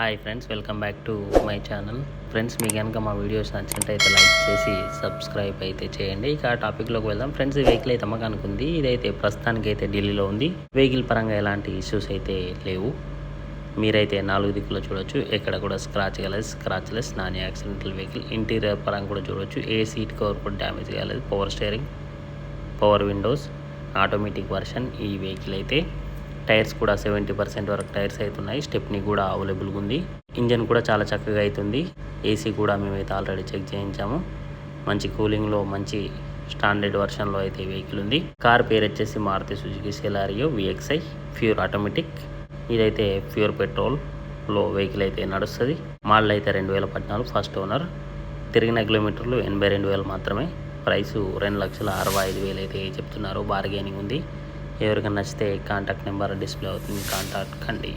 Hi friends, welcome back to my channel. Friends, మీకు కనుక మా వీడియోస్ నచ్చినట్టయితే లైక్ చేసి సబ్స్క్రైబ్ అయితే చేయండి. ఇక టాపిక్లోకి వెళ్దాం. ఫ్రెండ్స్, ఈ వెహికల్ అయితే అమ్మకానికి ఉంది. ఇదైతే ప్రస్తుతానికి అయితే ఢిల్లీలో ఉంది. వెహికల్ పరంగా ఎలాంటి ఇష్యూస్ అయితే లేవు. మీరైతే 4 దిక్కులో చూడొచ్చు. ఎక్కడ కూడా scratchless non accidental vehicle. Interior పరంగా కూడా చూడొచ్చు. ఏ సీట్ కవర్ కూడా డ్యామేజ్ కాలేదు. Power steering, power Windows, automatic version ఈ వెహికల్ అయితే. టైర్స్ కూడా 70% వరకు టైర్స్ అవుతున్నాయి. స్టెప్నీ కూడా అవైలబుల్గా ఉంది. ఇంజన్ కూడా చాలా చక్కగా అవుతుంది. ఏసీ కూడా మేమైతే ఆల్రెడీ చెక్ చేయించాము. మంచి కూలింగ్లో మంచి స్టాండర్డ్ వర్షన్లో అయితే వెహికల్ ఉంది. కార్ పేరు వచ్చేసి Maruti Suzuki Celerio VXI pure automatic. ఇదైతే ప్యూర్ పెట్రోల్లో వెహికల్ అయితే నడుస్తుంది. మోడల్ అయితే 2014 ఫస్ట్ ఓనర్. తిరిగిన కిలోమీటర్లు 82,000 మాత్రమే. ప్రైసు 2,65,000 అయితే చెప్తున్నారు. బార్గెనింగ్ ఉంది. ఎవరికైనా నచ్చితే కాంటాక్ట్ నెంబర్ డిస్ప్లే అవుతుంది, కాంటాక్ట్ కండి.